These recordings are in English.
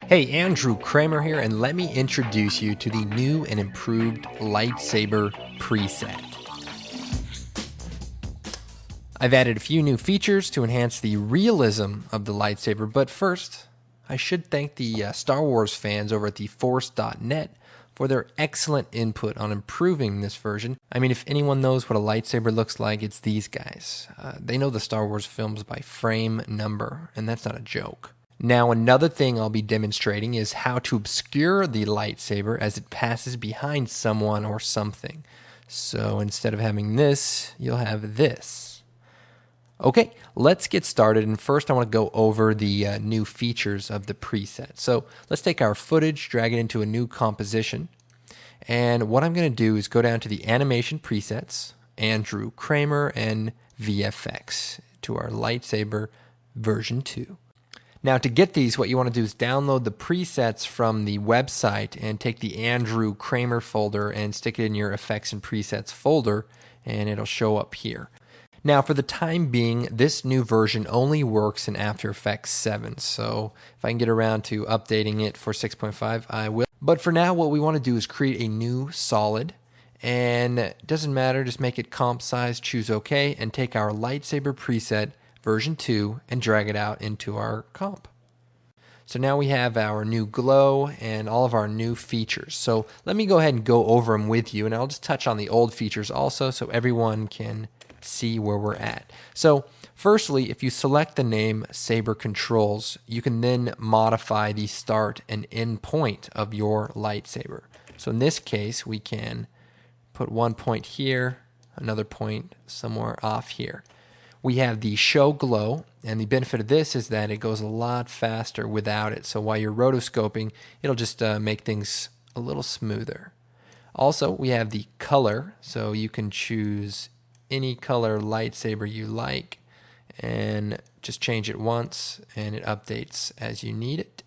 Hey, Andrew Kramer here, and let me introduce you to the new and improved Lightsaber preset. I've added a few new features to enhance the realism of the lightsaber, but first, I should thank the Star Wars fans over at theforce.net for their excellent input on improving this version. I mean, if anyone knows what a lightsaber looks like, it's these guys. They know the Star Wars films by frame number, and that's not a joke. Now, another thing I'll be demonstrating is how to obscure the lightsaber as it passes behind someone or something. So instead of having this, you'll have this. Okay, let's get started. And first, I want to go over the new features of the preset. So let's take our footage, drag it into a new composition. And what I'm going to do is go down to the animation presets, Andrew Kramer, and VFX to our lightsaber version 2. Now, to get these, what you want to do is download the presets from the website and take the Andrew Kramer folder and stick it in your effects and presets folder, and it'll show up here. Now, for the time being, this new version only works in After Effects 7, so if I can get around to updating it for 6.5, I will. But for now, what we want to do is create a new solid, and it doesn't matter, just make it comp size, choose OK, and take our lightsaber preset version 2 and drag it out into our comp. So now we have our new glow and all of our new features. So let me go ahead and go over them with you, and I'll just touch on the old features also so everyone can see where we're at. So firstly, if you select the name Saber Controls, you can then modify the start and end point of your lightsaber. So in this case, we can put one point here, another point somewhere off here. We have the show glow, and the benefit of this is that it goes a lot faster without it. So while you're rotoscoping, it'll just make things a little smoother. Also, we have the color, so you can choose any color lightsaber you like and just change it once and it updates as you need it.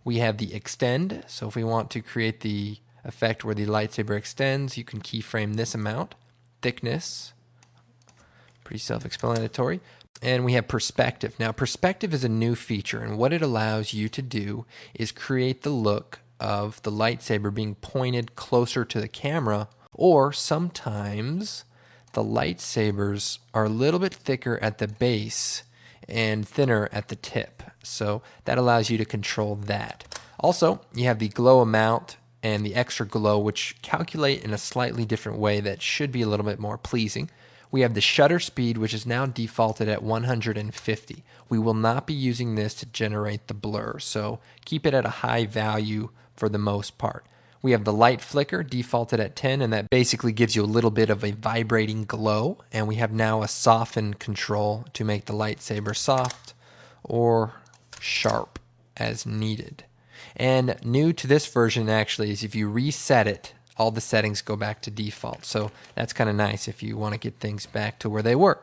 We have the extend, so if we want to create the effect where the lightsaber extends, you can keyframe this amount. Thickness, pretty self-explanatory. And we have perspective. Now, perspective is a new feature, and what it allows you to do is create the look of the lightsaber being pointed closer to the camera, or sometimes the lightsabers are a little bit thicker at the base and thinner at the tip. So that allows you to control that. Also, you have the glow amount and the extra glow, which calculate in a slightly different way that should be a little bit more pleasing. We have the shutter speed, which is now defaulted at 150. We will not be using this to generate the blur, so keep it at a high value for the most part. We have the light flicker defaulted at 10, and that basically gives you a little bit of a vibrating glow. And we have now a soften control to make the lightsaber soft or sharp as needed. And new to this version actually is if you reset it, all the settings go back to default. So that's kind of nice if you want to get things back to where they were.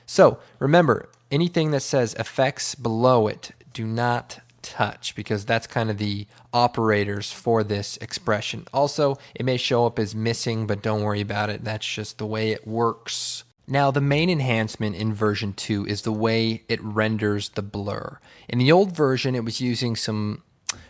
So remember, anything that says effects below it, do not touch, because that's kind of the operators for this expression. Also, it may show up as missing, but don't worry about it. That's just the way it works. Now, the main enhancement in version 2 is the way it renders the blur. In the old version, it was using some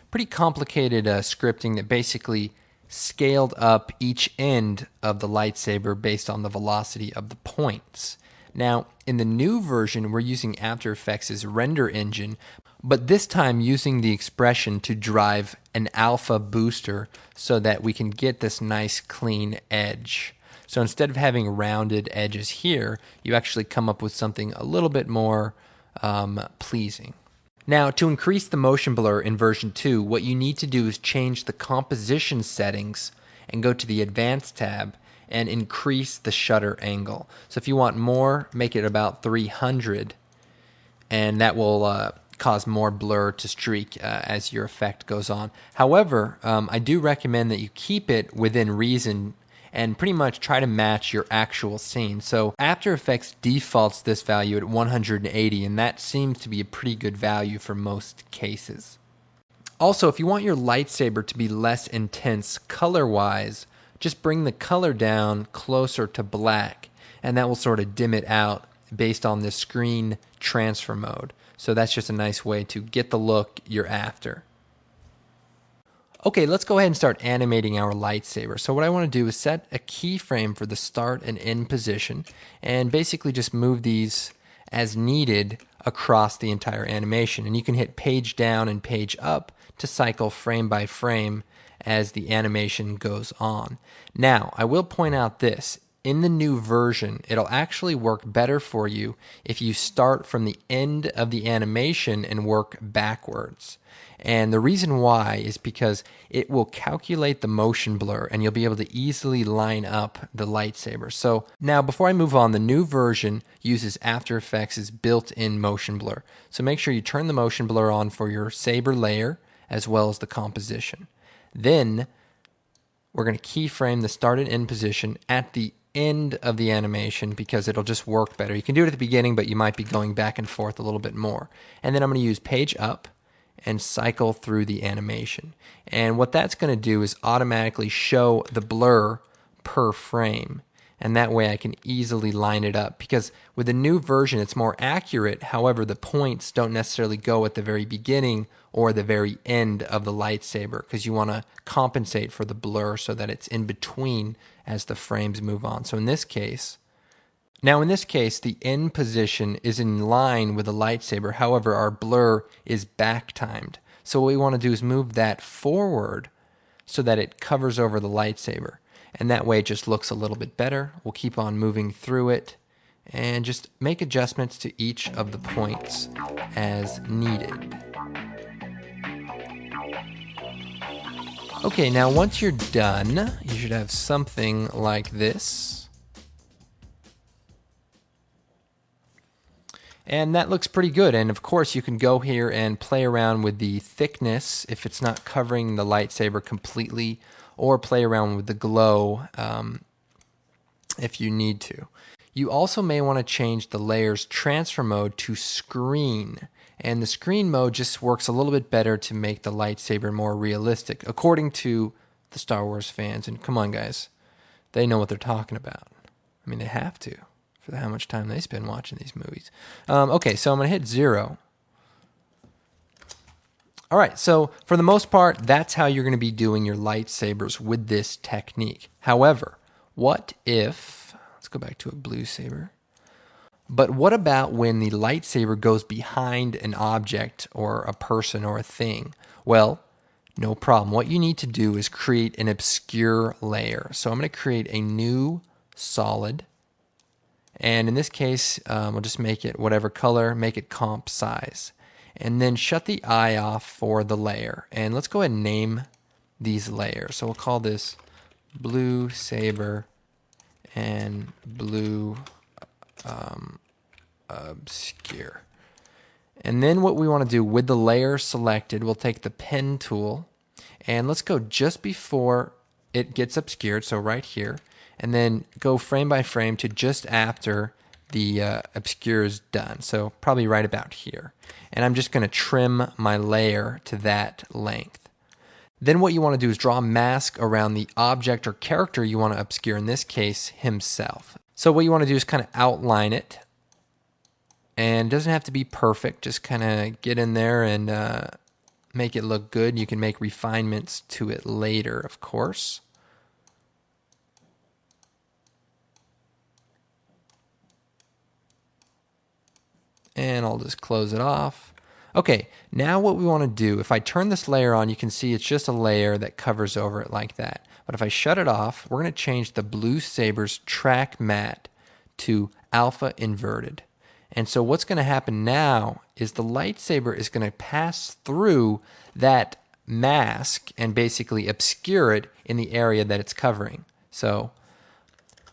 pretty complicated scripting that basically scaled up each end of the lightsaber based on the velocity of the points. Now, in the new version, we're using After Effects' render engine, but this time using the expression to drive an alpha booster so that we can get this nice clean edge. So instead of having rounded edges here, you actually come up with something a little bit more pleasing. Now, to increase the motion blur in version 2, what you need to do is change the composition settings and go to the Advanced tab and increase the shutter angle. So if you want more, make it about 300, and that will cause more blur to streak as your effect goes on. However, I do recommend that you keep it within reason and pretty much try to match your actual scene. So After Effects defaults this value at 180, and that seems to be a pretty good value for most cases. Also, if you want your lightsaber to be less intense color-wise, just bring the color down closer to black, and that will sort of dim it out based on the screen transfer mode. So that's just a nice way to get the look you're after. Okay, let's go ahead and start animating our lightsaber. So what I want to do is set a keyframe for the start and end position and basically just move these as needed across the entire animation. And you can hit page down and page up to cycle frame by frame as the animation goes on. Now, I will point out this. In the new version, it'll actually work better for you if you start from the end of the animation and work backwards. And the reason why is because it will calculate the motion blur and you'll be able to easily line up the lightsaber. So now before I move on, the new version uses After Effects' built-in motion blur. So make sure you turn the motion blur on for your saber layer as well as the composition. Then we're going to keyframe the start and end position at the end of the animation because it'll just work better. You can do it at the beginning, but you might be going back and forth a little bit more. And then I'm going to use page up and cycle through the animation. And what that's going to do is automatically show the blur per frame. And that way I can easily line it up because with the new version it's more accurate. However, the points don't necessarily go at the very beginning or the very end of the lightsaber because you want to compensate for the blur so that it's in between as the frames move on. So in this case, the end position is in line with the lightsaber. However, our blur is back timed. So what we want to do is move that forward so that it covers over the lightsaber. And that way it just looks a little bit better. We'll keep on moving through it and just make adjustments to each of the points as needed. Okay, now once you're done, you should have something like this. And that looks pretty good. And of course, you can go here and play around with the thickness if it's not covering the lightsaber completely, or play around with the glow if you need to. You also may want to change the layer's transfer mode to screen. And the screen mode just works a little bit better to make the lightsaber more realistic, according to the Star Wars fans. And come on, guys, they know what they're talking about. I mean, they have to, for how much time they spend watching these movies. Okay, so I'm going to hit 0. All right, so for the most part, that's how you're going to be doing your lightsabers with this technique. However, what if, let's go back to a blue saber. But what about when the lightsaber goes behind an object or a person or a thing? Well, no problem. What you need to do is create an obscure layer. So I'm going to create a new solid. And in this case, we'll just make it whatever color, make it comp size. And then shut the eye off for the layer. And let's go ahead and name these layers. So we'll call this blue saber and blue obscure. And then what we want to do with the layer selected, we'll take the pen tool and let's go just before it gets obscured, so right here, and then go frame by frame to just after the obscure is done, so probably right about here. And I'm just going to trim my layer to that length. Then what you want to do is draw a mask around the object or character you want to obscure, in this case, himself. So what you want to do is kind of outline it. And it doesn't have to be perfect, just kind of get in there and make it look good. You can make refinements to it later, of course. And I'll just close it off. Okay, now what we want to do, if I turn this layer on, you can see it's just a layer that covers over it like that. But if I shut it off, we're going to change the blue saber's track matte to alpha inverted. And so what's going to happen now is the lightsaber is going to pass through that mask and basically obscure it in the area that it's covering. So,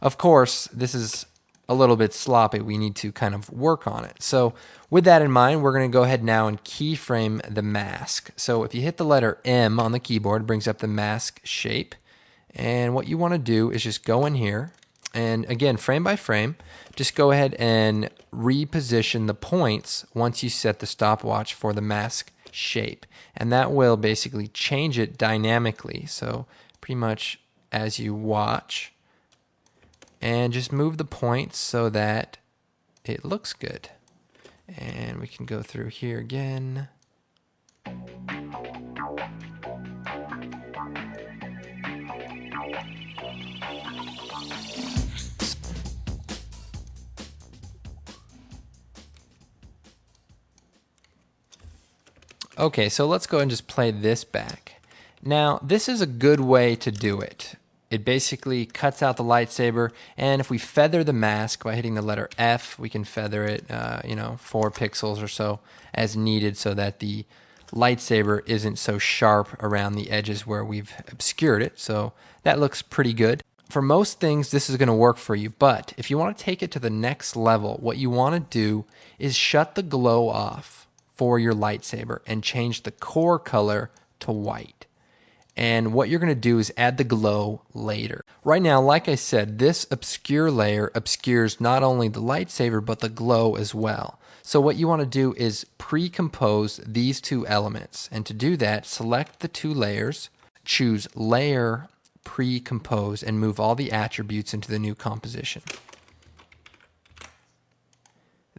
of course, this is a little bit sloppy. We need to kind of work on it. So with that in mind, we're going to go ahead now and keyframe the mask. So if you hit the letter M on the keyboard, it brings up the mask shape. And what you want to do is just go in here and again, frame by frame, just go ahead and reposition the points once you set the stopwatch for the mask shape. And that will basically change it dynamically. So pretty much as you watch, and just move the points so that it looks good. And we can go through here again. Okay, so let's go and just play this back. Now, this is a good way to do it. It basically cuts out the lightsaber, and if we feather the mask by hitting the letter F, we can feather it, 4 pixels or so as needed so that the lightsaber isn't so sharp around the edges where we've obscured it. So that looks pretty good. For most things, this is going to work for you, but if you want to take it to the next level, what you want to do is shut the glow off for your lightsaber and change the core color to white. And what you're going to do is add the glow later. Right now, like I said, this obscure layer obscures not only the lightsaber, but the glow as well. So what you want to do is pre-compose these 2 elements. And to do that, select the 2 layers, choose Layer, Pre-compose, and move all the attributes into the new composition.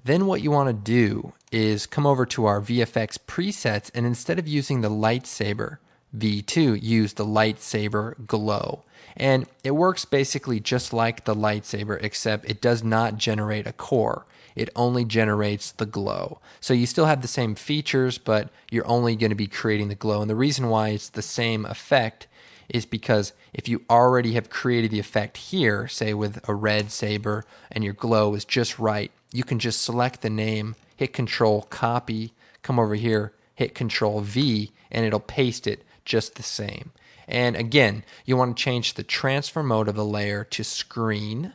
Then what you want to do is come over to our VFX presets, and instead of using the lightsaber V2, use the lightsaber glow. And it works basically just like the lightsaber, except it does not generate a core. It only generates the glow. So you still have the same features, but you're only going to be creating the glow. And the reason why it's the same effect is because if you already have created the effect here, say with a red saber, and your glow is just right, you can just select the name, hit Control Copy, come over here, hit Control V, and it'll paste it just the same. And again, you want to change the transfer mode of the layer to screen,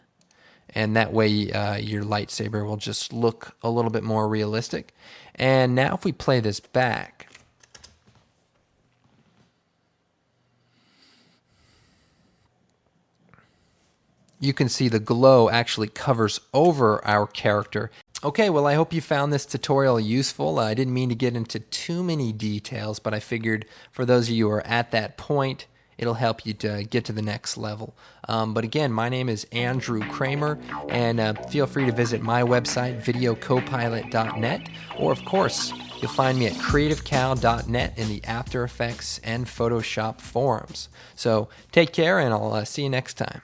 and that way your lightsaber will just look a little bit more realistic. And now if we play this back, you can see the glow actually covers over our character. Okay, well, I hope you found this tutorial useful. I didn't mean to get into too many details, but I figured for those of you who are at that point, it'll help you to get to the next level. But again, my name is Andrew Kramer, and feel free to visit my website, videocopilot.net, or of course, you'll find me at creativecow.net in the After Effects and Photoshop forums. So take care, and I'll see you next time.